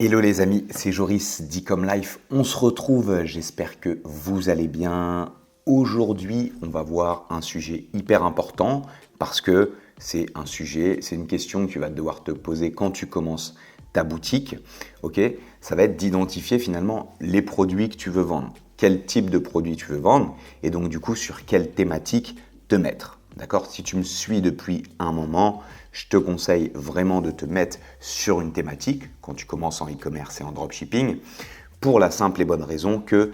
Hello les amis, c'est Joris d'Ecom Life. On se retrouve, j'espère que vous allez bien. Aujourd'hui, on va voir un sujet hyper important parce que c'est une question que tu vas devoir te poser quand tu commences ta boutique. Ok, ça va être d'identifier finalement les produits que tu veux vendre, quel type de produit tu veux vendre et donc du coup sur quelle thématique te mettre. D'accord? Si tu me suis depuis un moment, je te conseille vraiment de te mettre sur une thématique quand tu commences en e-commerce et en dropshipping pour la simple et bonne raison que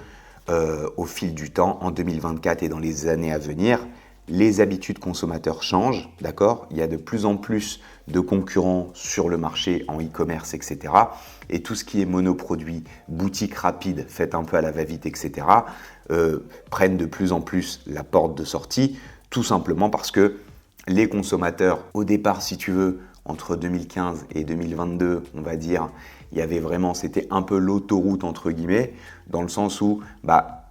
au fil du temps, en 2024 et dans les années à venir, les habitudes consommateurs changent, d'accord? Il y a de plus en plus de concurrents sur le marché en e-commerce, etc. Et tout ce qui est monoproduit, boutique rapide, faite un peu à la va-vite, etc., prennent de plus en plus la porte de sortie, tout simplement parce que les consommateurs, au départ, si tu veux, entre 2015 et 2022, on va dire, il y avait vraiment, c'était un peu l'autoroute entre guillemets, dans le sens où,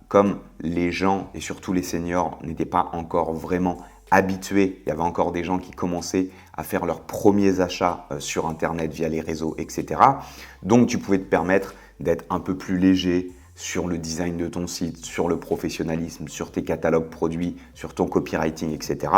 comme les gens et surtout les seniors n'étaient pas encore vraiment habitués, il y avait encore des gens qui commençaient à faire leurs premiers achats sur Internet via les réseaux, etc. Donc, tu pouvais te permettre d'être un peu plus léger sur le design de ton site, sur le professionnalisme, sur tes catalogues produits, sur ton copywriting, etc.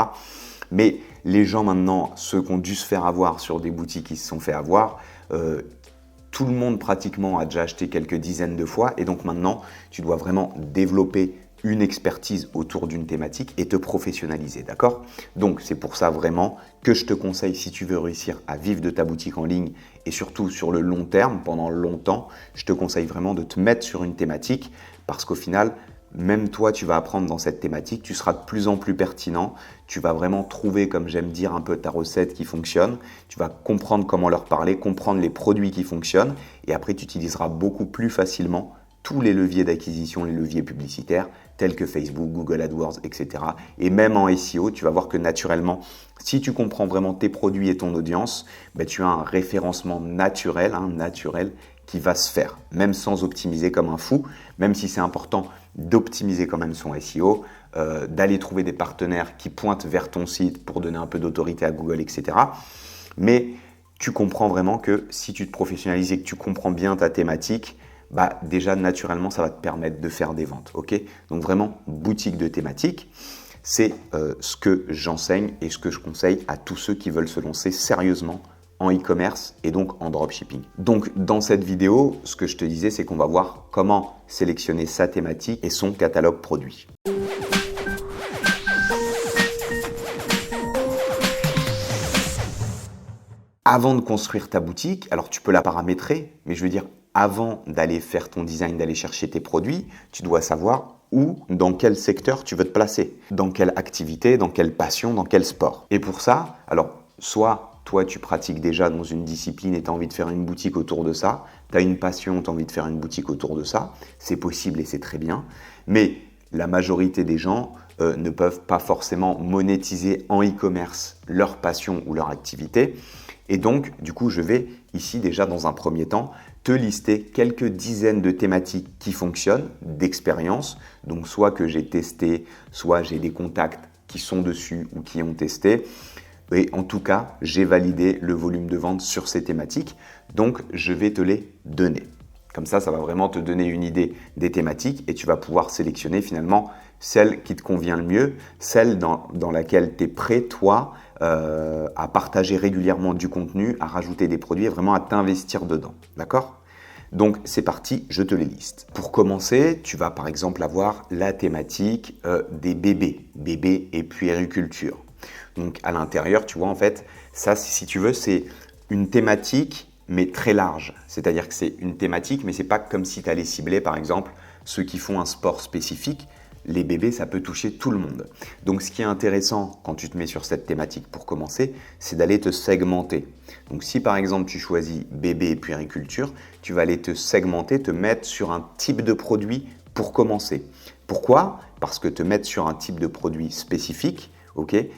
Mais les gens maintenant, ceux qui ont dû se faire avoir sur des boutiques qui se sont fait avoir, tout le monde pratiquement a déjà acheté quelques dizaines de fois et donc maintenant, tu dois vraiment développer une expertise autour d'une thématique et te professionnaliser, d'accord? Donc, c'est pour ça vraiment que je te conseille, si tu veux réussir à vivre de ta boutique en ligne et surtout sur le long terme, pendant longtemps, je te conseille vraiment de te mettre sur une thématique parce qu'au final, même toi, tu vas apprendre dans cette thématique, tu seras de plus en plus pertinent, tu vas vraiment trouver, comme j'aime dire, un peu ta recette qui fonctionne, tu vas comprendre comment leur parler, comprendre les produits qui fonctionnent et après, tu utiliseras beaucoup plus facilement tous les leviers d'acquisition, les leviers publicitaires tels que Facebook, Google AdWords, etc. Et même en SEO, tu vas voir que naturellement, si tu comprends vraiment tes produits et ton audience, tu as un référencement naturel, qui va se faire, même sans optimiser comme un fou, même si c'est important d'optimiser quand même son SEO, d'aller trouver des partenaires qui pointent vers ton site pour donner un peu d'autorité à Google, etc. Mais tu comprends vraiment que si tu te professionnalises et que tu comprends bien ta thématique, déjà naturellement ça va te permettre de faire des ventes. Ok? Donc vraiment, boutique de thématique, c'est ce que j'enseigne et ce que je conseille à tous ceux qui veulent se lancer sérieusement en e-commerce et donc en dropshipping. Donc dans cette vidéo, ce que je te disais, c'est qu'on va voir comment sélectionner sa thématique et son catalogue produit. Avant de construire ta boutique, alors tu peux la paramétrer, mais je veux dire, avant d'aller faire ton design, d'aller chercher tes produits, tu dois savoir où, dans quel secteur tu veux te placer, dans quelle activité, dans quelle passion, dans quel sport. Et pour ça, alors, soit toi, tu pratiques déjà dans une discipline et tu as envie de faire une boutique autour de ça, tu as une passion, tu as envie de faire une boutique autour de ça, c'est possible et c'est très bien, mais la majorité des gens ne peuvent pas forcément monétiser en e-commerce leur passion ou leur activité. Et donc, du coup, je vais ici déjà dans un premier temps te lister quelques dizaines de thématiques qui fonctionnent, d'expérience. Donc, soit que j'ai testé, soit j'ai des contacts qui sont dessus ou qui ont testé. Et en tout cas, j'ai validé le volume de vente sur ces thématiques. Donc, je vais te les donner. Comme ça va vraiment te donner une idée des thématiques et tu vas pouvoir sélectionner finalement celle qui te convient le mieux, celle dans laquelle tu es prêt, toi, à partager régulièrement du contenu, à rajouter des produits et vraiment à t'investir dedans. D'accord? Donc, c'est parti, je te les liste. Pour commencer, tu vas par exemple avoir la thématique des bébés et puériculture. Donc, à l'intérieur, tu vois, en fait, ça, si tu veux, c'est une thématique mais très large. C'est-à-dire que c'est une thématique, mais ce n'est pas comme si tu allais cibler, par exemple, ceux qui font un sport spécifique. Les bébés, ça peut toucher tout le monde. Donc, ce qui est intéressant quand tu te mets sur cette thématique pour commencer, c'est d'aller te segmenter. Donc, si par exemple, tu choisis bébé et puériculture, tu vas aller te segmenter, te mettre sur un type de produit pour commencer. Pourquoi? Parce que te mettre sur un type de produit spécifique,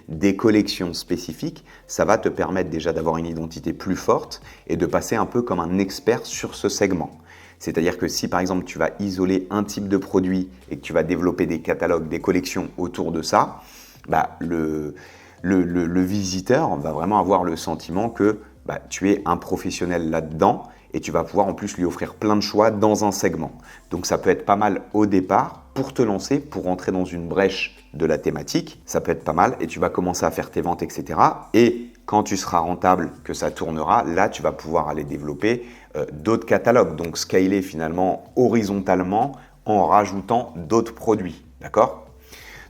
des collections spécifiques, ça va te permettre déjà d'avoir une identité plus forte et de passer un peu comme un expert sur ce segment. C'est-à-dire que si par exemple tu vas isoler un type de produit et que tu vas développer des catalogues, des collections autour de ça, le visiteur va vraiment avoir le sentiment que tu es un professionnel là-dedans et tu vas pouvoir en plus lui offrir plein de choix dans un segment. Donc ça peut être pas mal au départ pour te lancer, pour rentrer dans une brèche de la thématique. Ça peut être pas mal et tu vas commencer à faire tes ventes, etc. Et quand tu seras rentable, que ça tournera, là tu vas pouvoir aller développer d'autres catalogues. Donc scaler finalement horizontalement en rajoutant d'autres produits. D'accord ?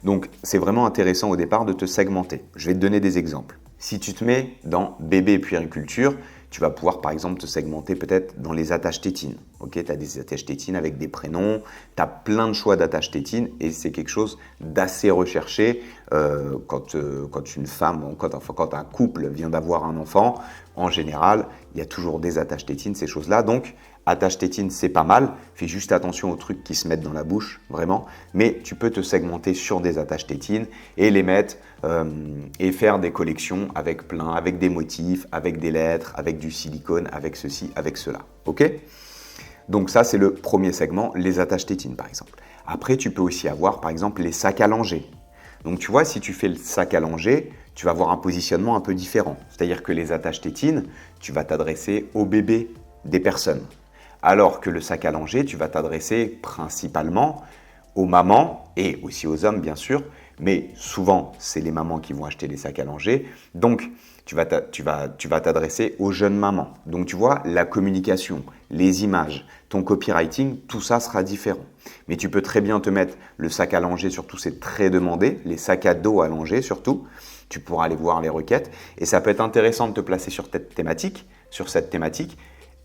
Donc c'est vraiment intéressant au départ de te segmenter. Je vais te donner des exemples. Si tu te mets dans bébé et puériculture, tu vas pouvoir par exemple te segmenter peut-être dans les attaches tétines. Okay, tu as des attaches tétines avec des prénoms, tu as plein de choix d'attaches tétines et c'est quelque chose d'assez recherché quand une femme, quand un couple vient d'avoir un enfant. En général, il y a toujours des attaches tétines, ces choses-là. Donc, attache tétine, c'est pas mal. Fais juste attention aux trucs qui se mettent dans la bouche, vraiment. Mais tu peux te segmenter sur des attaches tétines et les mettre et faire des collections avec des motifs, avec des lettres, avec du silicone, avec ceci, avec cela. Ok ? Donc ça, c'est le premier segment, les attaches tétines par exemple. Après, tu peux aussi avoir par exemple les sacs à langer. Donc tu vois, si tu fais le sac à langer, tu vas avoir un positionnement un peu différent. C'est-à-dire que les attaches tétines, tu vas t'adresser aux bébés des personnes. Alors que le sac à langer, tu vas t'adresser principalement aux mamans et aussi aux hommes bien sûr, mais souvent c'est les mamans qui vont acheter les sacs à langer. Donc tu vas t'adresser aux jeunes mamans. Donc tu vois, la communication, les images, ton copywriting, tout ça sera différent. Mais tu peux très bien te mettre le sac à langer, surtout c'est très demandé, les sacs à dos à langer surtout. Tu pourras aller voir les requêtes et ça peut être intéressant de te placer sur cette thématique,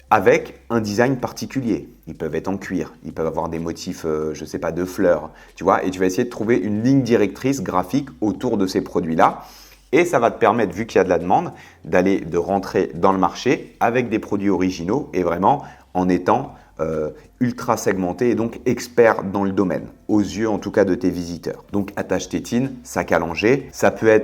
avec un design particulier. Ils peuvent être en cuir, ils peuvent avoir des motifs, je ne sais pas, de fleurs, tu vois, et tu vas essayer de trouver une ligne directrice graphique autour de ces produits-là. Et ça va te permettre, vu qu'il y a de la demande, de rentrer dans le marché avec des produits originaux et vraiment en étant ultra segmenté et donc expert dans le domaine, aux yeux en tout cas de tes visiteurs. Donc attache tétine, sac à langer,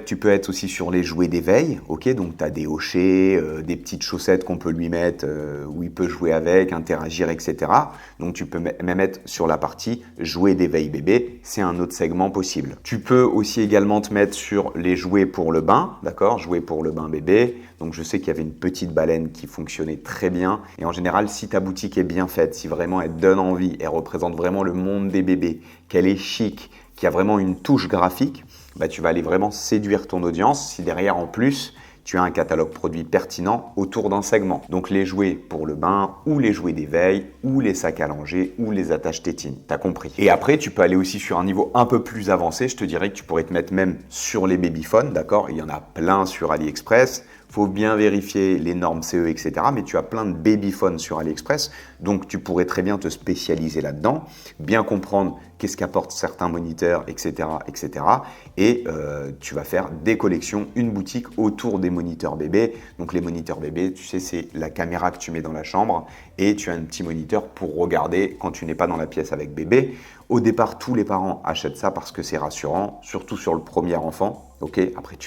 tu peux être aussi sur les jouets d'éveil, ok, donc tu as des hochets, des petites chaussettes qu'on peut lui mettre, où il peut jouer avec, interagir, etc. Donc tu peux même être sur la partie jouets d'éveil bébé, c'est un autre segment possible. Tu peux aussi également te mettre sur les jouets pour le bain, d'accord, jouets pour le bain bébé. Donc je sais qu'il y avait une petite baleine qui fonctionnait très bien et en général si ta boutique est bien faite, si vraiment elle donne envie, elle représente vraiment le monde des bébés, qu'elle est chic, qu'il y a vraiment une touche graphique, bah, tu vas aller vraiment séduire ton audience si derrière en plus tu as un catalogue produit pertinent autour d'un segment. Donc les jouets pour le bain ou les jouets d'éveil ou les sacs à langer ou les attaches tétines, t'as compris. Et après tu peux aller aussi sur un niveau un peu plus avancé, je te dirais que tu pourrais te mettre même sur les babyphones, d'accord? Il y en a plein sur AliExpress. Faut bien vérifier les normes CE, etc. Mais tu as plein de babyphones sur AliExpress, donc tu pourrais très bien te spécialiser là-dedans, bien comprendre qu'est-ce qu'apportent certains moniteurs, etc., etc. Et tu vas faire des collections, une boutique autour des moniteurs bébés. Donc les moniteurs bébés, tu sais, c'est la caméra que tu mets dans la chambre et tu as un petit moniteur pour regarder quand tu n'es pas dans la pièce avec bébé. Au départ, tous les parents achètent ça parce que c'est rassurant, surtout sur le premier enfant. Ok, après,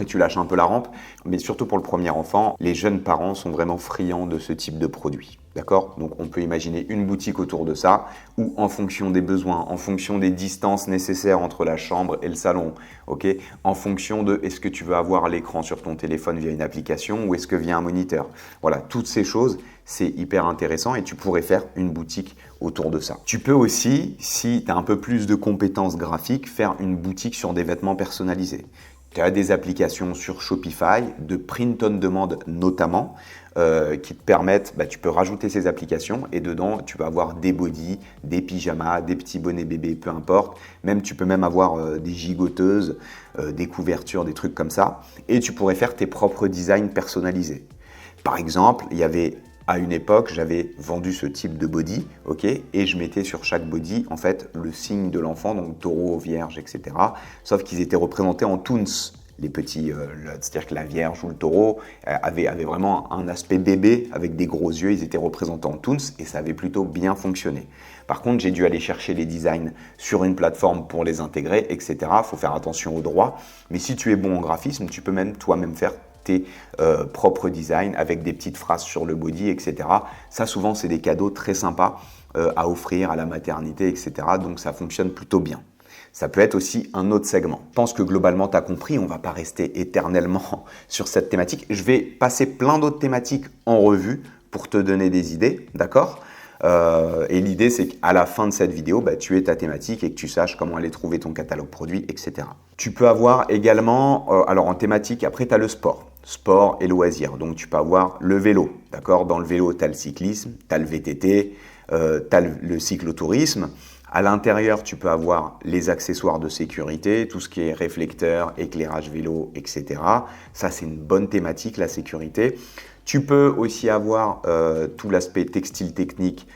tu lâches un peu la rampe, mais surtout pour le premier enfant, les jeunes parents sont vraiment friands de ce type de produit. D'accord? Donc, on peut imaginer une boutique autour de ça où, en fonction des besoins, en fonction des distances nécessaires entre la chambre et le salon, ok? En fonction de est-ce que tu veux avoir l'écran sur ton téléphone via une application ou est-ce que via un moniteur? Voilà, toutes ces choses, c'est hyper intéressant et tu pourrais faire une boutique autour de ça. Tu peux aussi, si tu as un peu plus de compétences graphiques, faire une boutique sur des vêtements personnalisés. Tu as des applications sur Shopify, de print on demand notamment, qui te permettent, tu peux rajouter ces applications et dedans, tu vas avoir des bodys, des pyjamas, des petits bonnets bébés, peu importe. Même, tu peux même avoir des gigoteuses, des couvertures, des trucs comme ça. Et tu pourrais faire tes propres designs personnalisés. Par exemple, à une époque, j'avais vendu ce type de body, ok, et je mettais sur chaque body, en fait, le signe de l'enfant, donc taureau, vierge, etc. Sauf qu'ils étaient représentés en toons, les petits, c'est-à-dire que la vierge ou le taureau avaient vraiment un aspect bébé avec des gros yeux, ils étaient représentés en toons et ça avait plutôt bien fonctionné. Par contre, j'ai dû aller chercher les designs sur une plateforme pour les intégrer, etc. Il faut faire attention aux droits, mais si tu es bon en graphisme, tu peux même toi-même faire tes propres designs avec des petites phrases sur le body, etc. Ça, souvent, c'est des cadeaux très sympas à offrir à la maternité, etc. Donc, ça fonctionne plutôt bien. Ça peut être aussi un autre segment. Je pense que globalement, tu as compris, on ne va pas rester éternellement sur cette thématique. Je vais passer plein d'autres thématiques en revue pour te donner des idées, d'accord? Et l'idée, c'est qu'à la fin de cette vidéo, tu aies ta thématique et que tu saches comment aller trouver ton catalogue produit, etc. Tu peux avoir également, alors en thématique, après, tu as le sport et loisirs. Donc, tu peux avoir le vélo, d'accord? Dans le vélo, tu as le cyclisme, tu as le VTT, tu as le cyclotourisme. À l'intérieur, tu peux avoir les accessoires de sécurité, tout ce qui est réflecteur, éclairage vélo, etc. Ça, c'est une bonne thématique, la sécurité. Tu peux aussi avoir tout l'aspect textile technique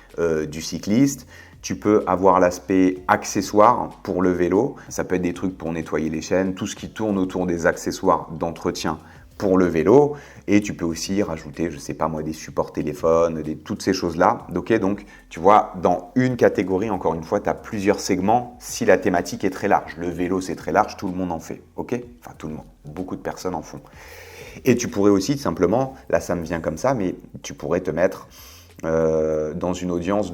du cycliste. Tu peux avoir l'aspect accessoires pour le vélo. Ça peut être des trucs pour nettoyer les chaînes, tout ce qui tourne autour des accessoires d'entretien pour le vélo. Et tu peux aussi rajouter, je ne sais pas moi, des supports téléphones, toutes ces choses-là. Okay, donc, tu vois, dans une catégorie, encore une fois, tu as plusieurs segments si la thématique est très large. Le vélo, c'est très large, tout le monde en fait. Okay, enfin, tout le monde. Beaucoup de personnes en font. Et tu pourrais aussi simplement, là ça me vient comme ça, mais tu pourrais te mettre dans une audience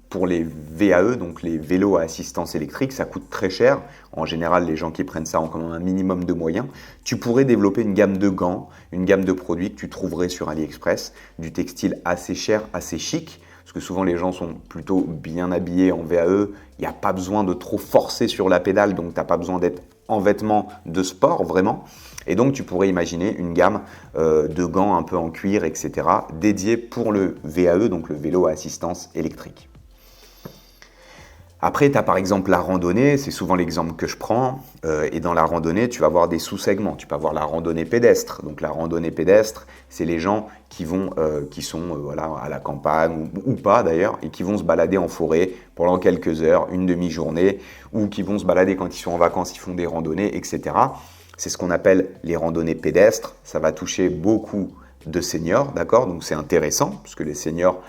pour les VAE, donc les vélos à assistance électrique, ça coûte très cher. En général, les gens qui prennent ça ont quand même un minimum de moyens. Tu pourrais développer une gamme de gants, une gamme de produits que tu trouverais sur AliExpress, du textile assez cher, assez chic, parce que souvent les gens sont plutôt bien habillés en VAE. Il n'y a pas besoin de trop forcer sur la pédale, donc tu n'as pas besoin d'être en vêtements de sport vraiment. Et donc, tu pourrais imaginer une gamme de gants un peu en cuir, etc., dédiés pour le VAE, donc le vélo à assistance électrique. Après, tu as par exemple la randonnée, c'est souvent l'exemple que je prends. Et dans la randonnée, tu vas avoir des sous-segments. Tu peux avoir la randonnée pédestre. Donc, la randonnée pédestre, c'est les gens qui sont voilà, à la campagne ou pas d'ailleurs, et qui vont se balader en forêt pendant quelques heures, une demi-journée, ou qui vont se balader quand ils sont en vacances, ils font des randonnées, etc. C'est ce qu'on appelle les randonnées pédestres. Ça va toucher beaucoup de seniors, d'accord? Donc c'est intéressant, parce que les seniors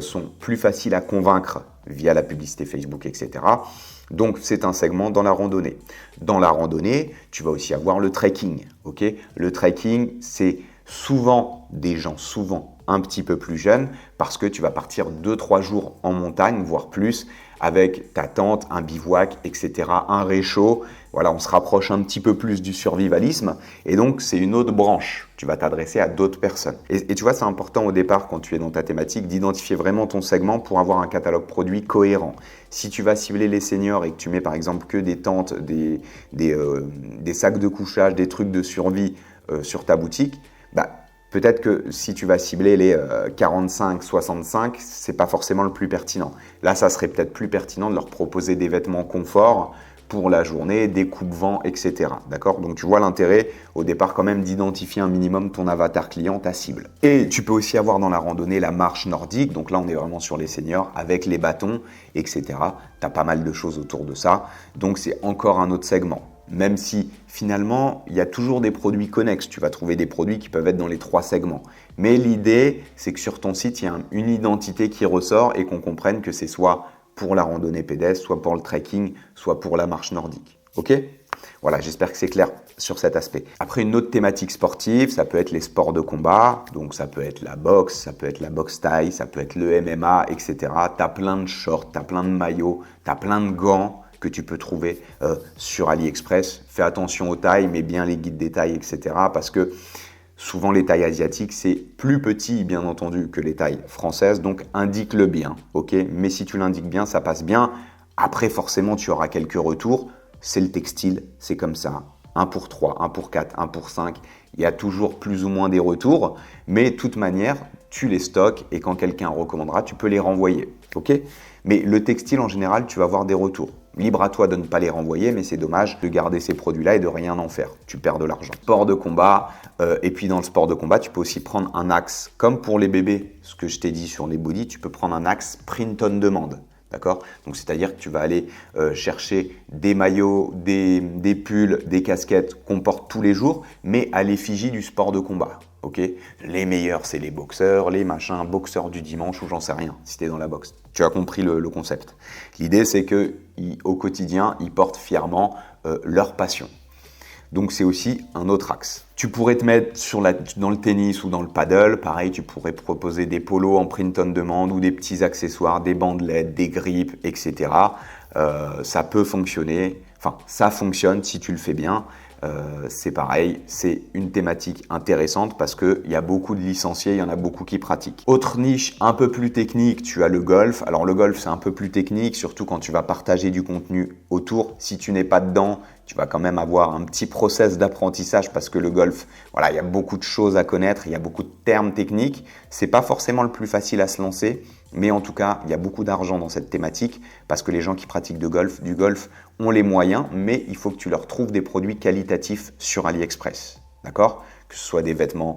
sont plus faciles à convaincre via la publicité Facebook, etc. Donc c'est un segment dans la randonnée. Dans la randonnée, tu vas aussi avoir le trekking, ok? Le trekking, c'est souvent des gens, un petit peu plus jeunes, parce que tu vas partir 2-3 jours en montagne, voire plus, avec ta tente, un bivouac, etc., un réchaud. Voilà, on se rapproche un petit peu plus du survivalisme. Et donc, c'est une autre branche. Tu vas t'adresser à d'autres personnes. Et tu vois, c'est important au départ, quand tu es dans ta thématique, d'identifier vraiment ton segment pour avoir un catalogue produit cohérent. Si tu vas cibler les seniors et que tu mets par exemple que des tentes, des sacs de couchage, des trucs de survie sur ta boutique, peut-être que si tu vas cibler les 45-65, ce n'est pas forcément le plus pertinent. Là, ça serait peut-être plus pertinent de leur proposer des vêtements confort pour la journée, des coupe-vents, etc. D'accord? Donc, tu vois l'intérêt au départ quand même d'identifier un minimum ton avatar client, ta cible. Et tu peux aussi avoir dans la randonnée la marche nordique. Donc là, on est vraiment sur les seniors avec les bâtons, etc. Tu as pas mal de choses autour de ça. Donc, c'est encore un autre segment. Même si finalement, il y a toujours des produits connexes. Tu vas trouver des produits qui peuvent être dans les 3 segments. Mais l'idée, c'est que sur ton site, il y a une identité qui ressort et qu'on comprenne que c'est soit pour la randonnée pédestre, soit pour le trekking, soit pour la marche nordique. Ok? Voilà, j'espère que c'est clair sur cet aspect. Après, une autre thématique sportive, ça peut être les sports de combat. Donc, ça peut être la boxe, ça peut être la boxe thaï, ça peut être le MMA, etc. Tu as plein de shorts, tu as plein de maillots, tu as plein de gants que tu peux trouver sur AliExpress. Fais attention aux tailles, mets bien les guides des tailles, etc. Parce que souvent les tailles asiatiques, c'est plus petit bien entendu que les tailles françaises, donc indique-le bien, ok? Mais si tu l'indiques bien, ça passe bien. Après, forcément, tu auras quelques retours. C'est le textile, c'est comme ça. 1 pour 3, 1 pour 4, 1 pour 5. Il y a toujours plus ou moins des retours, mais de toute manière, tu les stocks et quand quelqu'un recommandera, tu peux les renvoyer, ok? Mais le textile, en général, tu vas avoir des retours. Libre à toi de ne pas les renvoyer, mais c'est dommage de garder ces produits-là et de rien en faire. Tu perds de l'argent. Sport de combat, et puis dans le sport de combat, tu peux aussi prendre un axe, comme pour les bébés, ce que je t'ai dit sur les bodys, tu peux prendre un axe print on demand. D'accord? Donc, c'est-à-dire que tu vas aller chercher des maillots, des pulls, des casquettes qu'on porte tous les jours, mais à l'effigie du sport de combat. Ok? Les meilleurs, c'est les boxeurs, les machins, boxeurs du dimanche ou j'en sais rien, si tu es dans la boxe. Tu as compris le concept. L'idée, c'est qu'au quotidien, ils portent fièrement leur passion. Donc, c'est aussi un autre axe. Tu pourrais te mettre dans le tennis ou dans le paddle. Pareil, tu pourrais proposer des polos en print on demand ou des petits accessoires, des bandelettes, des grippes, etc. Ça peut fonctionner. Enfin, ça fonctionne si tu le fais bien. c'est pareil, c'est une thématique intéressante parce qu'il y a beaucoup de licenciés, il y en a beaucoup qui pratiquent. Autre niche un peu plus technique, tu as le golf. Alors le golf, c'est un peu plus technique, surtout quand tu vas partager du contenu autour. Si tu n'es pas dedans, tu vas quand même avoir un petit process d'apprentissage parce que le golf, voilà, il y a beaucoup de choses à connaître, il y a beaucoup de termes techniques. C'est pas forcément le plus facile à se lancer, mais en tout cas, il y a beaucoup d'argent dans cette thématique parce que les gens qui pratiquent du golf ont les moyens, mais il faut que tu leur trouves des produits qualitatifs sur AliExpress. D'accord ? Que ce soit des vêtements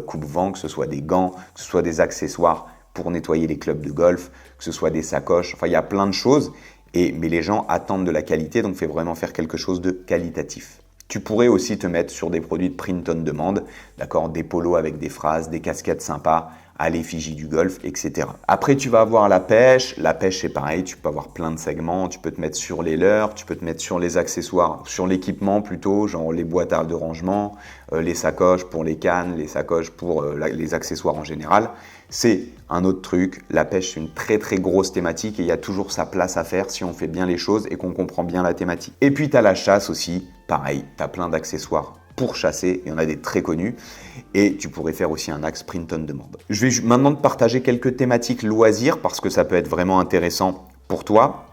coupe-vent, que ce soit des gants, que ce soit des accessoires pour nettoyer les clubs de golf, que ce soit des sacoches. Enfin, il y a plein de choses. Mais les gens attendent de la qualité, donc fais vraiment faire quelque chose de qualitatif. Tu pourrais aussi te mettre sur des produits de print on demand, d'accord, des polos avec des phrases, des casquettes sympas, à l'effigie du golf, etc. Après, tu vas avoir la pêche. La pêche, c'est pareil, tu peux avoir plein de segments. Tu peux te mettre sur les leurres, tu peux te mettre sur les accessoires, sur l'équipement plutôt, genre les boîtes de rangement, les sacoches pour les cannes, les sacoches pour les accessoires en général. C'est un autre truc. La pêche, c'est une très très grosse thématique et il y a toujours sa place à faire si on fait bien les choses et qu'on comprend bien la thématique. Et puis, tu as la chasse aussi. Pareil, tu as plein d'accessoires pour chasser, il y en a des très connus et tu pourrais faire aussi un axe print on demand. Je vais maintenant te partager quelques thématiques loisirs parce que ça peut être vraiment intéressant pour toi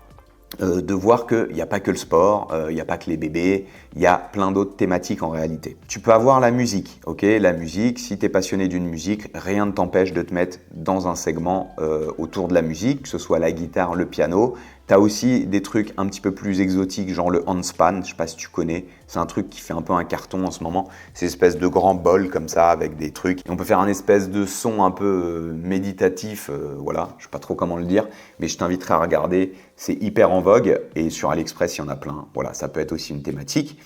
de voir qu'il n'y a pas que le sport, il n'y a pas que les bébés, il y a plein d'autres thématiques en réalité. Tu peux avoir la musique, ok ? La musique, si tu es passionné d'une musique, rien ne t'empêche de te mettre dans un segment autour de la musique, que ce soit la guitare, le piano. Tu as aussi des trucs un petit peu plus exotiques, genre le handspan, je ne sais pas si tu connais, c'est un truc qui fait un peu un carton en ce moment. C'est une espèce de grand bol comme ça avec des trucs. Et on peut faire un espèce de son un peu méditatif, voilà, je ne sais pas trop comment le dire, mais je t'inviterai à regarder, c'est hyper en vogue et sur AliExpress, il y en a plein. Voilà, ça peut être aussi une thématique.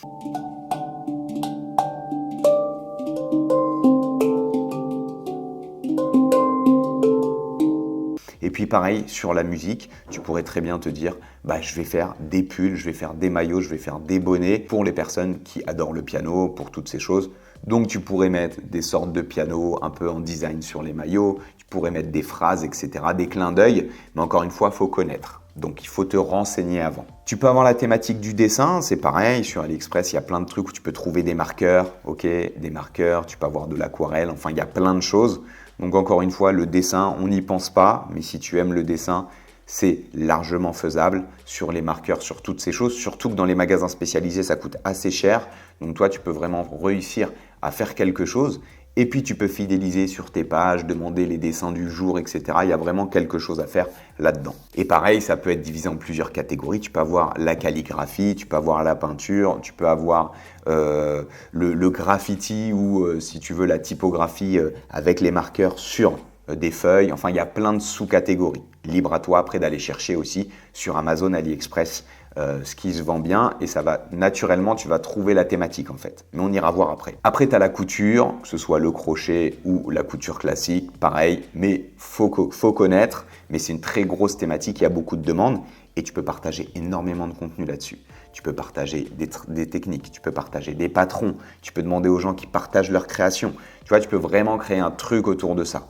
Et puis pareil, sur la musique, tu pourrais très bien te dire, je vais faire des pulls, je vais faire des maillots, je vais faire des bonnets pour les personnes qui adorent le piano, pour toutes ces choses. Donc tu pourrais mettre des sortes de pianos un peu en design sur les maillots, tu pourrais mettre des phrases, etc., des clins d'œil, mais encore une fois, il faut connaître. Donc il faut te renseigner avant. Tu peux avoir la thématique du dessin, c'est pareil, sur AliExpress, il y a plein de trucs où tu peux trouver des marqueurs, ok, des marqueurs, tu peux avoir de l'aquarelle, enfin il y a plein de choses. Donc encore une fois, le dessin, on n'y pense pas, mais si tu aimes le dessin, c'est largement faisable sur les marqueurs, sur toutes ces choses, surtout que dans les magasins spécialisés, ça coûte assez cher. Donc toi, tu peux vraiment réussir à faire quelque chose. Et puis, tu peux fidéliser sur tes pages, demander les dessins du jour, etc. Il y a vraiment quelque chose à faire là-dedans. Et pareil, ça peut être divisé en plusieurs catégories. Tu peux avoir la calligraphie, tu peux avoir la peinture, tu peux avoir le graffiti ou, si tu veux, la typographie avec les marqueurs sur des feuilles. Enfin, il y a plein de sous-catégories. Libre à toi après d'aller chercher aussi sur Amazon, AliExpress, ce qui se vend bien et ça va naturellement, tu vas trouver la thématique en fait. Mais on ira voir après. Après, tu as la couture, que ce soit le crochet ou la couture classique, pareil, mais faut connaître. Mais c'est une très grosse thématique, il y a beaucoup de demandes et tu peux partager énormément de contenu là-dessus. Tu peux partager des techniques, tu peux partager des patrons, tu peux demander aux gens qui partagent leur création. Tu vois, tu peux vraiment créer un truc autour de ça.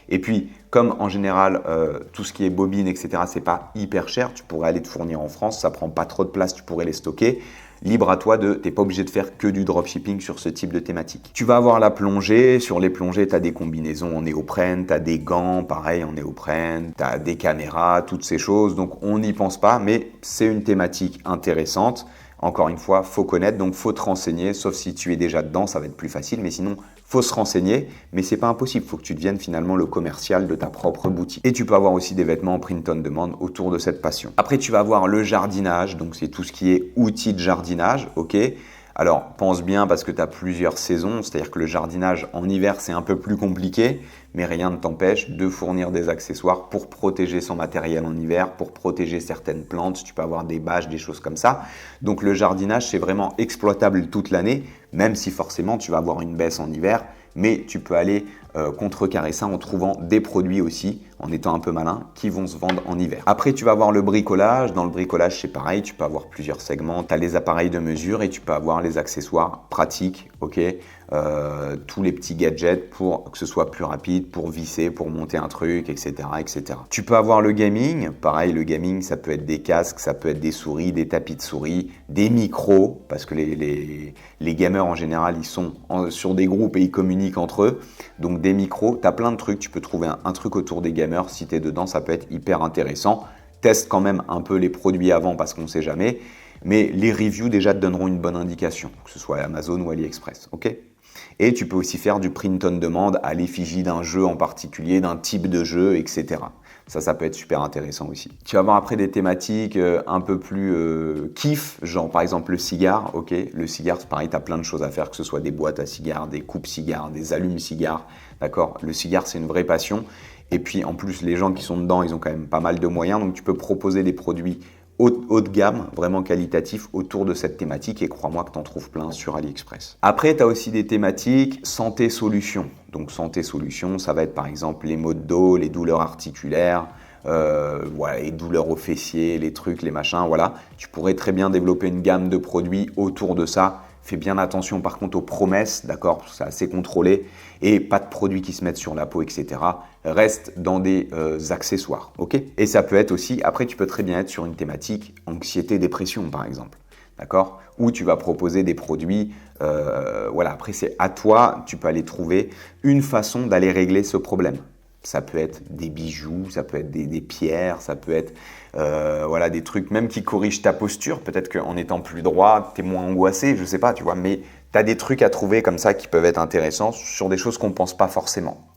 Et puis, comme en général, tout ce qui est bobine, etc., c'est pas hyper cher, tu pourrais aller te fournir en France, ça prend pas trop de place, tu pourrais les stocker. Libre à toi t'es pas obligé de faire que du dropshipping sur ce type de thématique. Tu vas avoir la plongée, sur les plongées, tu as des combinaisons en néoprène, tu as des gants, pareil en néoprène, tu as des caméras, toutes ces choses, donc on n'y pense pas, mais c'est une thématique intéressante. Encore une fois, faut connaître, donc faut te renseigner, sauf si tu es déjà dedans, ça va être plus facile, mais sinon, faut se renseigner, mais c'est pas impossible, faut que tu deviennes finalement le commercial de ta propre boutique. Et tu peux avoir aussi des vêtements en print on demand autour de cette passion. Après, tu vas avoir le jardinage, donc c'est tout ce qui est outils de jardinage, ok ? Alors, pense bien parce que tu as plusieurs saisons, c'est-à-dire que le jardinage en hiver, c'est un peu plus compliqué, mais rien ne t'empêche de fournir des accessoires pour protéger son matériel en hiver, pour protéger certaines plantes. Tu peux avoir des bâches, des choses comme ça. Donc, le jardinage, c'est vraiment exploitable toute l'année, même si forcément, tu vas avoir une baisse en hiver, mais tu peux aller contrecarrer ça en trouvant des produits aussi, en étant un peu malin, qui vont se vendre en hiver. Après, tu vas avoir le bricolage. Dans le bricolage, c'est pareil, tu peux avoir plusieurs segments. Tu as les appareils de mesure et tu peux avoir les accessoires pratiques, ok, tous les petits gadgets pour que ce soit plus rapide, pour visser, pour monter un truc, etc., etc. Tu peux avoir le gaming. Pareil, le gaming, ça peut être des casques, ça peut être des souris, des tapis de souris, des micros, parce que les gamers en général, ils sont sur des groupes et ils communiquent entre eux. Donc des micros, tu as plein de trucs. Tu peux trouver un truc autour des gamers. Si tu es dedans, ça peut être hyper intéressant. Teste quand même un peu les produits avant parce qu'on ne sait jamais. Mais les reviews déjà te donneront une bonne indication, que ce soit Amazon ou AliExpress. Ok ? Et tu peux aussi faire du print on demand à l'effigie d'un jeu en particulier, d'un type de jeu, etc. Ça peut être super intéressant aussi. Tu vas avoir après des thématiques un peu plus kiff, genre par exemple le cigare. Ok, le cigare, c'est pareil, tu as plein de choses à faire, que ce soit des boîtes à cigares, des coupes cigares, des allumes-cigares. D'accord ? Le cigare, c'est une vraie passion. Et puis en plus, les gens qui sont dedans, ils ont quand même pas mal de moyens. Donc tu peux proposer des produits haut de gamme, vraiment qualitatifs autour de cette thématique et crois-moi que tu en trouves plein sur AliExpress. Après, tu as aussi des thématiques santé solutions. Donc santé solutions, ça va être par exemple les maux de dos, les douleurs articulaires, voilà, les douleurs aux fessiers, les trucs, les machins, voilà. Tu pourrais très bien développer une gamme de produits autour de ça. Fais bien attention par contre aux promesses, d'accord, c'est assez contrôlé et pas de produits qui se mettent sur la peau, etc. Reste dans des accessoires, ok. Et ça peut être aussi, après tu peux très bien être sur une thématique anxiété, dépression par exemple, d'accord, où tu vas proposer des produits, voilà, après c'est à toi, tu peux aller trouver une façon d'aller régler ce problème. Ça peut être des bijoux, ça peut être des pierres, ça peut être voilà, des trucs même qui corrigent ta posture. Peut-être qu'en étant plus droit, tu es moins angoissé, je sais pas, tu vois. Mais tu as des trucs à trouver comme ça qui peuvent être intéressants sur des choses qu'on ne pense pas forcément.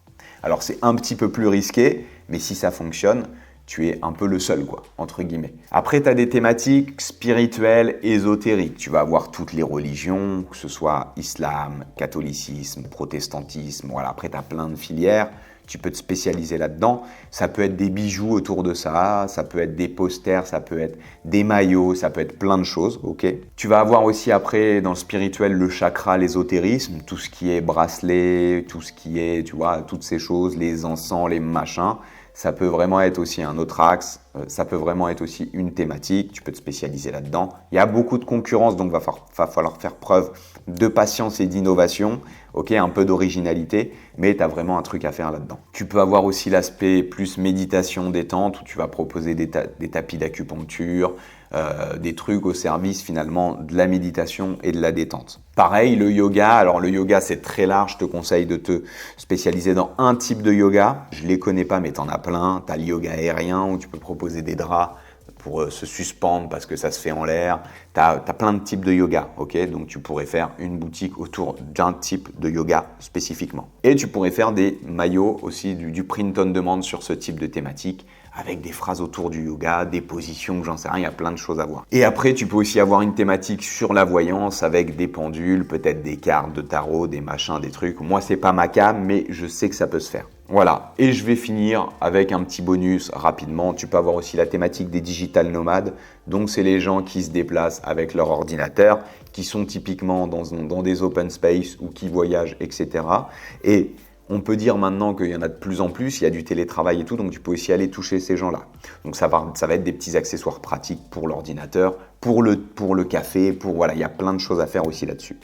Alors c'est un petit peu plus risqué, mais si ça fonctionne, tu es un peu le seul, quoi, entre guillemets. Après, tu as des thématiques spirituelles, ésotériques. Tu vas avoir toutes les religions, que ce soit islam, catholicisme, protestantisme. Voilà. Après, tu as plein de filières. Tu peux te spécialiser là-dedans. Ça peut être des bijoux autour de ça, ça peut être des posters, ça peut être des maillots, ça peut être plein de choses, ok. Tu vas avoir aussi après dans le spirituel le chakra, l'ésotérisme, tout ce qui est bracelet, tout ce qui est, tu vois, toutes ces choses, les encens, les machins. Ça peut vraiment être aussi un autre axe, ça peut vraiment être aussi une thématique, tu peux te spécialiser là-dedans. Il y a beaucoup de concurrence, donc va falloir faire preuve de patience et d'innovation, ok, un peu d'originalité, mais tu as vraiment un truc à faire là-dedans. Tu peux avoir aussi l'aspect plus méditation, détente, où tu vas proposer des tapis d'acupuncture, des trucs au service finalement de la méditation et de la détente. Pareil, le yoga. Alors le yoga, c'est très large. Je te conseille de te spécialiser dans un type de yoga. Je ne les connais pas, mais tu en as plein. Tu as le yoga aérien où tu peux proposer des draps pour se suspendre parce que ça se fait en l'air. Tu as plein de types de yoga, ok. Donc tu pourrais faire une boutique autour d'un type de yoga spécifiquement. Et tu pourrais faire des maillots aussi, du print on demand sur ce type de thématique, avec des phrases autour du yoga, des positions, j'en sais rien, il y a plein de choses à voir. Et après, tu peux aussi avoir une thématique sur la voyance avec des pendules, peut-être des cartes de tarot, des machins, des trucs. Moi, c'est pas ma cam, mais je sais que ça peut se faire. Voilà. Et je vais finir avec un petit bonus rapidement. Tu peux avoir aussi la thématique des digital nomades. Donc, c'est les gens qui se déplacent avec leur ordinateur, qui sont typiquement dans des open space ou qui voyagent, etc. Et on peut dire maintenant qu'il y en a de plus en plus, il y a du télétravail et tout, donc tu peux aussi aller toucher ces gens-là. Donc ça va être des petits accessoires pratiques pour l'ordinateur, pour le café, voilà, il y a plein de choses à faire aussi là-dessus.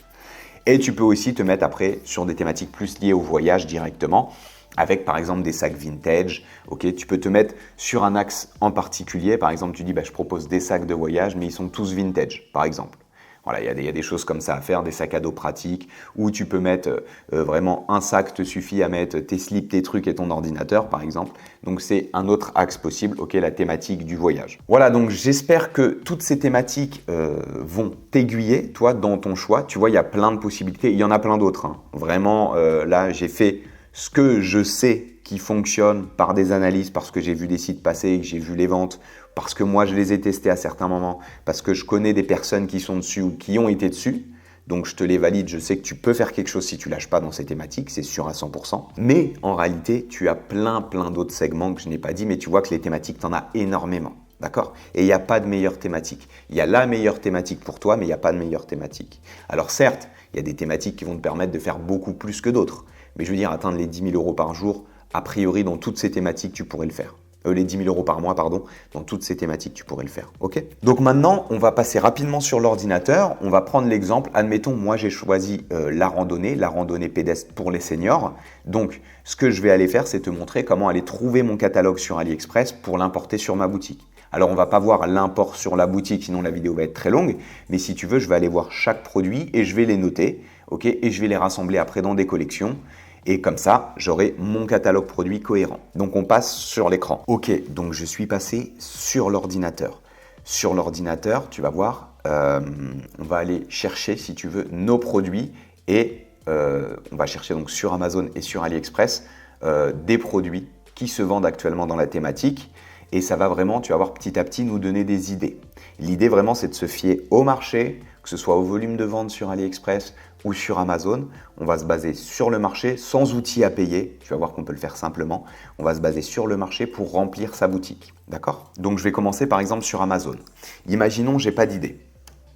Et tu peux aussi te mettre après sur des thématiques plus liées au voyage directement, avec par exemple des sacs vintage. Ok, tu peux te mettre sur un axe en particulier, par exemple tu dis je propose des sacs de voyage, mais ils sont tous vintage, par exemple. Voilà, il y a des choses comme ça à faire, des sacs à dos pratiques où tu peux mettre vraiment un sac te suffit à mettre tes slips, tes trucs et ton ordinateur par exemple. Donc c'est un autre axe possible, ok, la thématique du voyage. Voilà, donc j'espère que toutes ces thématiques vont t'aiguiller, toi, dans ton choix. Tu vois, il y a plein de possibilités, il y en a plein d'autres. Hein. Vraiment, là, j'ai fait ce que je sais qui fonctionne par des analyses, parce que j'ai vu des sites passer, que j'ai vu les ventes, parce que moi je les ai testés à certains moments, parce que je connais des personnes qui sont dessus ou qui ont été dessus. Donc je te les valide, je sais que tu peux faire quelque chose si tu lâches pas dans ces thématiques, c'est sûr à 100%. Mais en réalité, tu as plein d'autres segments que je n'ai pas dit, mais tu vois que les thématiques, tu en as énormément. D'accord ? Et il n'y a pas de meilleure thématique. Il y a la meilleure thématique pour toi, mais il n'y a pas de meilleure thématique. Alors certes, il y a des thématiques qui vont te permettre de faire beaucoup plus que d'autres. Mais je veux dire, atteindre les 10 000 € par jour, a priori, dans toutes ces thématiques, tu pourrais le faire. les 10 000 euros par mois, pardon, dans toutes ces thématiques, tu pourrais le faire. Ok. Donc maintenant, on va passer rapidement sur l'ordinateur. On va prendre l'exemple. Admettons, moi, j'ai choisi la randonnée pédestre pour les seniors. Donc, ce que je vais aller faire, c'est te montrer comment aller trouver mon catalogue sur AliExpress pour l'importer sur ma boutique. Alors, on ne va pas voir l'import sur la boutique, sinon la vidéo va être très longue. Mais si tu veux, je vais aller voir chaque produit et je vais les noter. Ok. Et je vais les rassembler après dans des collections. Et comme ça, j'aurai mon catalogue produit cohérent. Donc, on passe sur l'écran. Ok, donc je suis passé sur l'ordinateur. Sur l'ordinateur, tu vas voir, on va aller chercher, si tu veux, nos produits et on va chercher donc sur Amazon et sur AliExpress des produits qui se vendent actuellement dans la thématique. Et ça va vraiment, tu vas voir, petit à petit nous donner des idées. L'idée vraiment, c'est de se fier au marché, que ce soit au volume de vente sur AliExpress ou sur Amazon. On va se baser sur le marché sans outils à payer. Tu vas voir qu'on peut le faire simplement. On va se baser sur le marché pour remplir sa boutique. D'accord? Donc, je vais commencer par exemple sur Amazon. Imaginons, j'ai pas d'idée.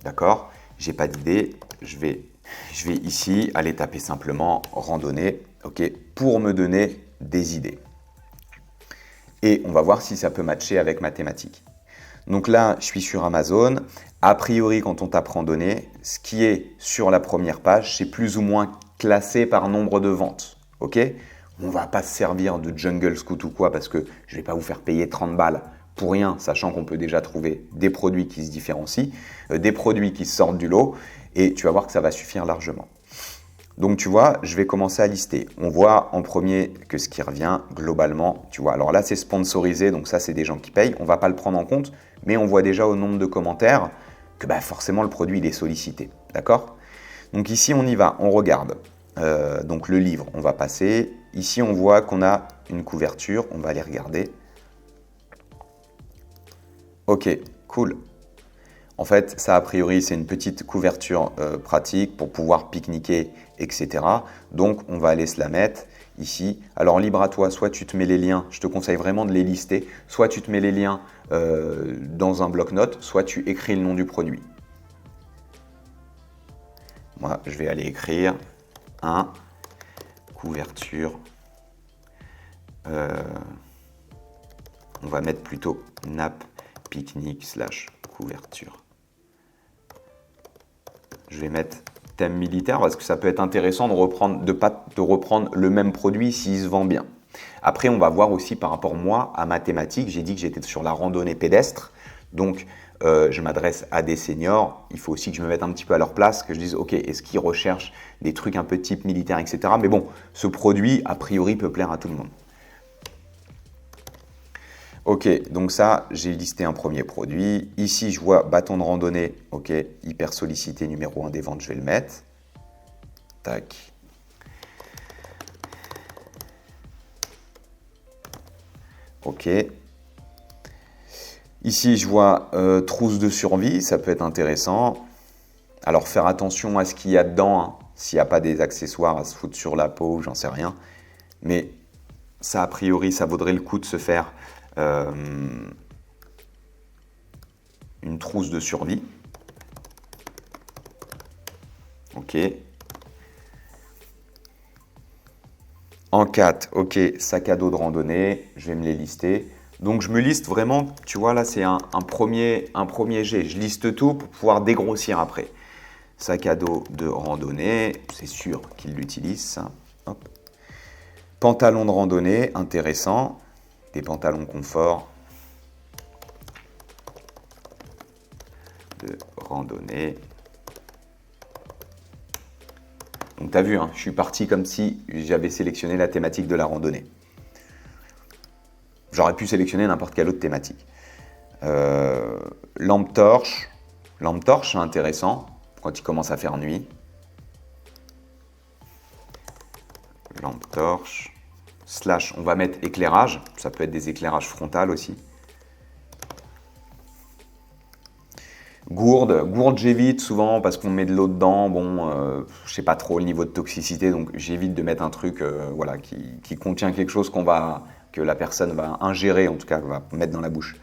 D'accord? J'ai pas d'idée. Je vais ici aller taper simplement randonnée, ok, pour me donner des idées. Et on va voir si ça peut matcher avec ma thématique. Donc là, je suis sur Amazon. A priori, quand on tape randonnée, ce qui est sur la première page, c'est plus ou moins classé par nombre de ventes. Ok? On ne va pas se servir de Jungle Scout ou quoi parce que je ne vais pas vous faire payer 30 balles pour rien, sachant qu'on peut déjà trouver des produits qui se différencient, des produits qui sortent du lot et tu vas voir que ça va suffire largement. Donc tu vois, je vais commencer à lister. On voit en premier que ce qui revient globalement, tu vois. Alors là, c'est sponsorisé, donc ça, c'est des gens qui payent. On ne va pas le prendre en compte, mais on voit déjà au nombre de commentaires que forcément le produit il est sollicité. D'accord? Donc ici, on y va, on regarde. Donc le livre, on va passer. Ici, on voit qu'on a une couverture. On va aller regarder. Ok, cool. En fait, ça, a priori, c'est une petite couverture pratique pour pouvoir pique-niquer, etc. Donc, on va aller se la mettre ici. Alors, libre à toi, soit tu te mets les liens, je te conseille vraiment de les lister, soit tu te mets les liens dans un bloc-notes, soit tu écris le nom du produit. Moi, je vais aller écrire un couverture. On va mettre plutôt nappe pique-nique / couverture. Je vais mettre thème militaire parce que ça peut être intéressant de reprendre le même produit s'il se vend bien. Après, on va voir aussi par rapport moi à ma thématique. J'ai dit que j'étais sur la randonnée pédestre. Donc, je m'adresse à des seniors. Il faut aussi que je me mette un petit peu à leur place, que je dise, ok, est-ce qu'ils recherchent des trucs un peu type militaire, etc. Mais bon, ce produit, a priori, peut plaire à tout le monde. Ok, donc ça, j'ai listé un premier produit. Ici, je vois bâton de randonnée. Ok, hyper sollicité, numéro 1 des ventes, je vais le mettre. Tac. Ok. Ici, je vois trousse de survie, ça peut être intéressant. Alors, faire attention à ce qu'il y a dedans, hein, s'il n'y a pas des accessoires à se foutre sur la peau, j'en sais rien. Mais ça, a priori, ça vaudrait le coup de se faire une trousse de survie. Ok. En 4, ok, sac à dos de randonnée, je vais me les lister. Donc je me liste vraiment, tu vois là c'est un premier jet. Je liste tout pour pouvoir dégrossir après. Sac à dos de randonnée, c'est sûr qu'il l'utilise. Hop. Pantalon de randonnée, intéressant. Des pantalons confort de randonnée. Donc tu as vu, hein, je suis parti comme si j'avais sélectionné la thématique de la randonnée. J'aurais pu sélectionner n'importe quelle autre thématique. Lampe torche. Lampe torche, c'est intéressant quand il commence à faire nuit. Lampe torche. / on va mettre éclairage. Ça peut être des éclairages frontales aussi. Gourde j'évite souvent parce qu'on met de l'eau dedans. Bon, je sais pas trop le niveau de toxicité, donc j'évite de mettre un truc voilà, qui contient quelque chose que la personne va ingérer, en tout cas va mettre dans la bouche.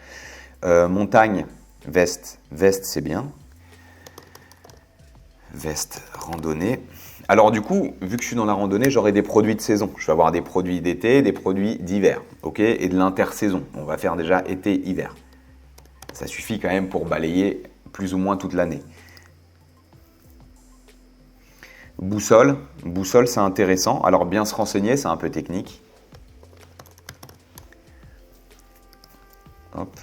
Montagne, veste c'est bien. Veste randonnée. Alors du coup, vu que je suis dans la randonnée, j'aurai des produits de saison. Je vais avoir des produits d'été, des produits d'hiver, ok, et de l'intersaison. On va faire déjà été-hiver. Ça suffit quand même pour balayer plus ou moins toute l'année. Boussole. Boussole, c'est intéressant. Alors bien se renseigner, c'est un peu technique. Hop.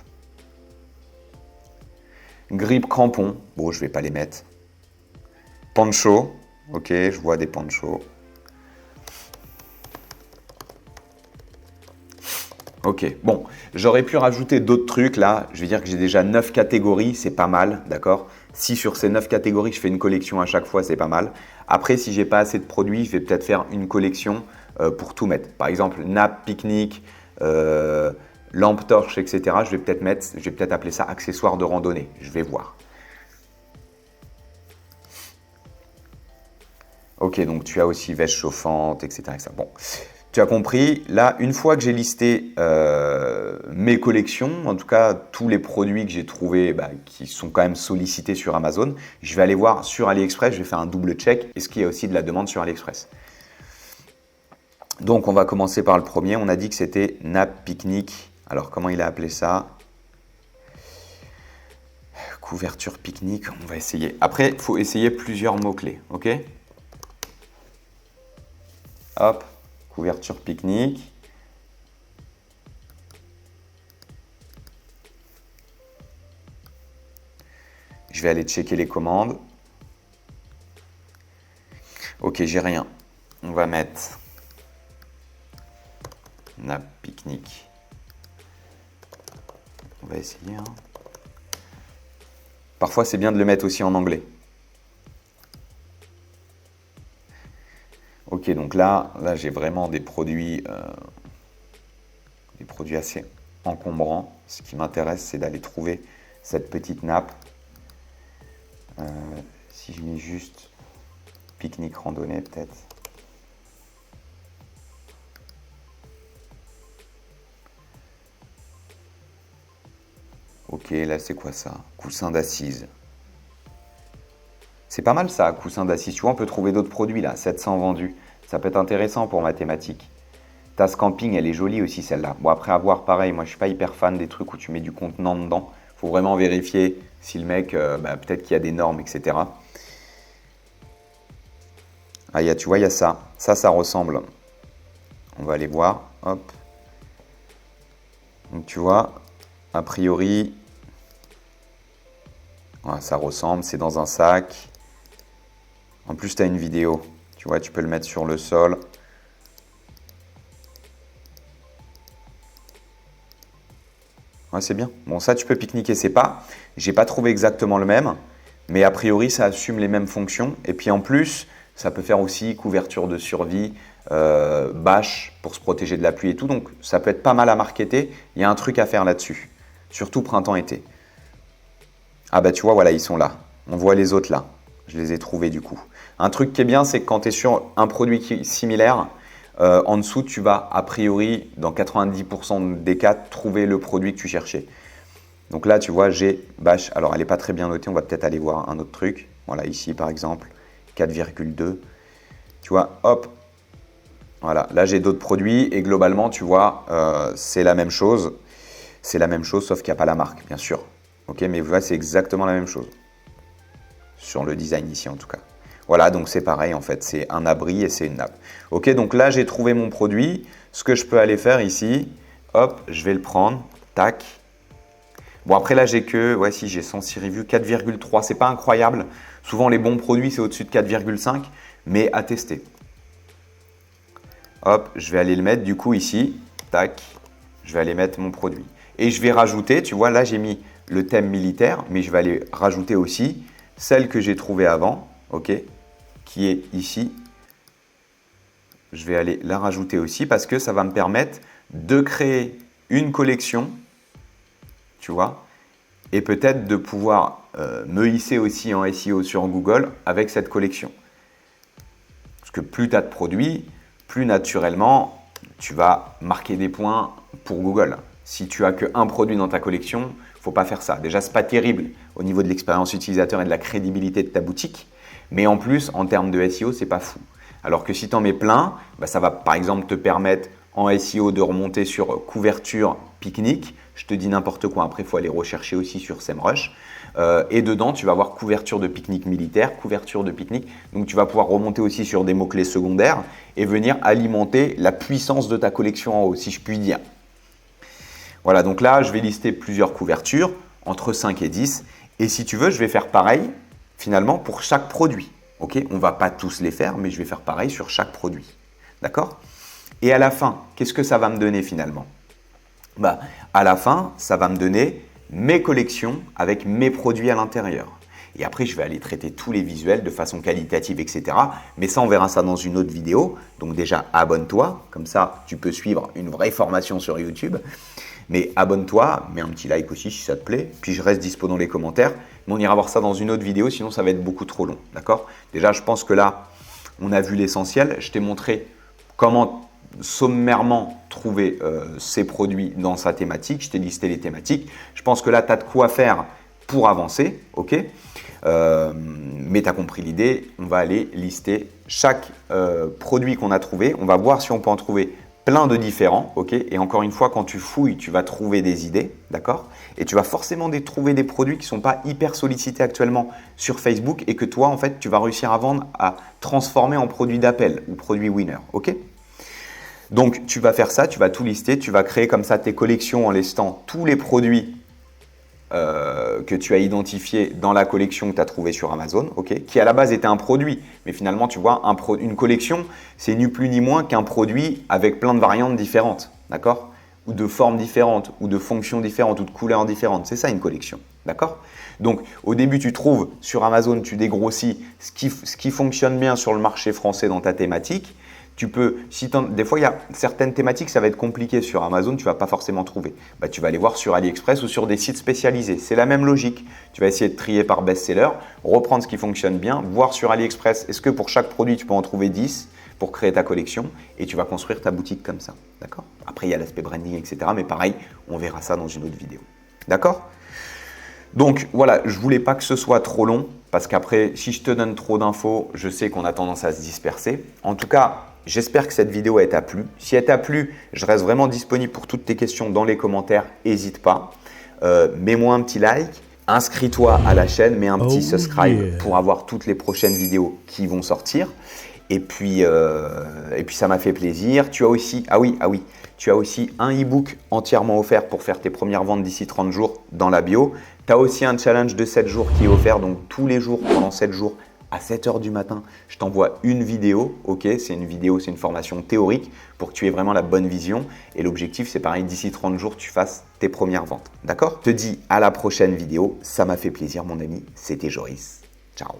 Grippe crampon. Bon, je vais pas les mettre. Pancho. Ok, je vois des panchos. Ok, bon, j'aurais pu rajouter d'autres trucs là. Je vais dire que j'ai déjà 9 catégories, c'est pas mal, d'accord? Si sur ces 9 catégories, je fais une collection à chaque fois, c'est pas mal. Après, si j'ai pas assez de produits, je vais peut-être faire une collection pour tout mettre. Par exemple, nappe, pique-nique, lampe torche, etc. Je vais peut-être appeler ça accessoires de randonnée. Je vais voir. Ok, donc tu as aussi veste chauffante, etc. Bon, tu as compris. Là, une fois que j'ai listé mes collections, en tout cas tous les produits que j'ai trouvés qui sont quand même sollicités sur Amazon, je vais aller voir sur AliExpress, je vais faire un double check. Est-ce qu'il y a aussi de la demande sur AliExpress? Donc, on va commencer par le premier. On a dit que c'était nappe pique-nique. Alors, comment il a appelé ça? Couverture pique-nique, on va essayer. Après, il faut essayer plusieurs mots-clés, ok? Hop, couverture pique-nique. Je vais aller checker les commandes. Ok, j'ai rien. On va mettre nappe pique-nique. On va essayer. Hein. Parfois, c'est bien de le mettre aussi en anglais. Ok, donc là j'ai vraiment des produits assez encombrants. Ce qui m'intéresse, c'est d'aller trouver cette petite nappe. Si je mets juste pique-nique randonnée, peut-être. Ok, là c'est quoi ça? Coussin d'assises. C'est pas mal ça, coussin d'assises. Tu vois, on peut trouver d'autres produits là, 700 vendus. Ça peut être intéressant pour mathématiques. Tasse camping, elle est jolie aussi celle-là. Bon, après avoir pareil, moi je suis pas hyper fan des trucs où tu mets du contenant dedans. Faut vraiment vérifier si le mec, peut-être qu'il y a des normes, etc. Ah, tu vois, il y a ça. Ça ressemble. On va aller voir. Hop. Donc tu vois, a priori, ouais, ça ressemble, c'est dans un sac. En plus, tu as une vidéo. Tu vois, tu peux le mettre sur le sol. Ouais, c'est bien. Bon, ça, tu peux pique-niquer, c'est pas. J'ai pas trouvé exactement le même, mais a priori, ça assume les mêmes fonctions. Et puis en plus, ça peut faire aussi couverture de survie, bâche pour se protéger de la pluie et tout. Donc, ça peut être pas mal à marketer. Il y a un truc à faire là-dessus, surtout printemps-été. Ah bah tu vois, voilà, ils sont là. On voit les autres là. Je les ai trouvés du coup. Un truc qui est bien, c'est que quand tu es sur un produit similaire, en dessous, tu vas a priori, dans 90% des cas, trouver le produit que tu cherchais. Donc là, tu vois, j'ai bâche. Alors, elle n'est pas très bien notée. On va peut-être aller voir un autre truc. Voilà, ici par exemple, 4,2. Tu vois, hop. Voilà, là j'ai d'autres produits et globalement, tu vois, c'est la même chose. C'est la même chose, sauf qu'il n'y a pas la marque, bien sûr. Ok, mais voilà, c'est exactement la même chose. Sur le design ici en tout cas. Voilà, donc c'est pareil en fait, c'est un abri et c'est une nappe. Ok, donc là j'ai trouvé mon produit. Ce que je peux aller faire ici, hop, je vais le prendre, tac. Bon après là j'ai que, ouais si j'ai 106 reviews, 4,3, c'est pas incroyable. Souvent les bons produits c'est au-dessus de 4,5, mais à tester. Hop, je vais aller le mettre du coup ici, tac, je vais aller mettre mon produit. Et je vais rajouter, tu vois là j'ai mis le thème militaire, mais je vais aller rajouter aussi celle que j'ai trouvée avant, ok, qui est ici. Je vais aller la rajouter aussi parce que ça va me permettre de créer une collection, tu vois, et peut-être de pouvoir me hisser aussi en SEO sur Google avec cette collection. Parce que plus tu as de produits, plus naturellement, tu vas marquer des points pour Google. Si tu as qu'un produit dans ta collection, il ne faut pas faire ça. Déjà, ce n'est pas terrible au niveau de l'expérience utilisateur et de la crédibilité de ta boutique. Mais en plus, en termes de SEO, c'est pas fou. Alors que si tu en mets plein, ça va par exemple te permettre en SEO de remonter sur couverture pique-nique. Je te dis n'importe quoi, après il faut aller rechercher aussi sur SEMrush. Et dedans, tu vas avoir couverture de pique-nique militaire, couverture de pique-nique. Donc tu vas pouvoir remonter aussi sur des mots-clés secondaires et venir alimenter la puissance de ta collection en haut, si je puis dire. Voilà, donc là, je vais lister plusieurs couvertures, entre 5 et 10. Et si tu veux, je vais faire pareil, finalement, pour chaque produit. Okay, on ne va pas tous les faire, mais je vais faire pareil sur chaque produit. D'accord? Et à la fin, qu'est-ce que ça va me donner finalement? À la fin, ça va me donner mes collections avec mes produits à l'intérieur. Et après, je vais aller traiter tous les visuels de façon qualitative, etc. Mais ça, on verra ça dans une autre vidéo. Donc déjà, abonne-toi. Comme ça, tu peux suivre une vraie formation sur YouTube. Mais abonne-toi, mets un petit like aussi si ça te plaît. Puis je reste dispo dans les commentaires. Mais on ira voir ça dans une autre vidéo, sinon ça va être beaucoup trop long. D'accord? Déjà, je pense que là, on a vu l'essentiel. Je t'ai montré comment sommairement trouver ces produits dans sa thématique. Je t'ai listé les thématiques. Je pense que là, tu as de quoi faire pour avancer. Ok? Mais tu as compris l'idée. On va aller lister chaque produit qu'on a trouvé. On va voir si on peut en trouver plein de différents, ok? Et encore une fois, quand tu fouilles, tu vas trouver des idées, d'accord? Et tu vas forcément trouver des produits qui ne sont pas hyper sollicités actuellement sur Facebook et que toi, en fait, tu vas réussir à vendre, à transformer en produit d'appel ou produit winner, ok? Donc, tu vas faire ça, tu vas tout lister, tu vas créer comme ça tes collections en listant tous les produits que tu as identifiés dans la collection que tu as trouvée sur Amazon, ok, qui à la base était un produit. Mais finalement, tu vois, une collection, c'est ni plus ni moins qu'un produit avec plein de variantes différentes, d'accord? Ou de formes différentes, ou de fonctions différentes, ou de couleurs différentes. C'est ça une collection, d'accord? Donc, au début, tu trouves sur Amazon, tu dégrossis ce qui fonctionne bien sur le marché français dans ta thématique. Tu peux, des fois, il y a certaines thématiques, ça va être compliqué sur Amazon, tu ne vas pas forcément trouver. Tu vas aller voir sur AliExpress ou sur des sites spécialisés. C'est la même logique. Tu vas essayer de trier par best-seller, reprendre ce qui fonctionne bien, voir sur AliExpress, est-ce que pour chaque produit, tu peux en trouver 10 pour créer ta collection et tu vas construire ta boutique comme ça. D'accord? Après, il y a l'aspect branding, etc. Mais pareil, on verra ça dans une autre vidéo. D'accord? Donc voilà, je ne voulais pas que ce soit trop long parce qu'après, si je te donne trop d'infos, je sais qu'on a tendance à se disperser. En tout cas, j'espère que cette vidéo t'a plu. Si elle t'a plu, je reste vraiment disponible pour toutes tes questions dans les commentaires. N'hésite pas. Mets-moi un petit like. Inscris-toi à la chaîne. Mets un petit subscribe pour avoir toutes les prochaines vidéos qui vont sortir. Et puis ça m'a fait plaisir. Tu as aussi, tu as aussi un e-book entièrement offert pour faire tes premières ventes d'ici 30 jours dans la bio. Tu as aussi un challenge de 7 jours qui est offert. Donc tous les jours pendant 7 jours, à 7 h du matin, je t'envoie une vidéo, ok? C'est une vidéo, c'est une formation théorique pour que tu aies vraiment la bonne vision. Et l'objectif, c'est pareil, d'ici 30 jours, tu fasses tes premières ventes, d'accord? Je te dis à la prochaine vidéo. Ça m'a fait plaisir, mon ami. C'était Joris. Ciao.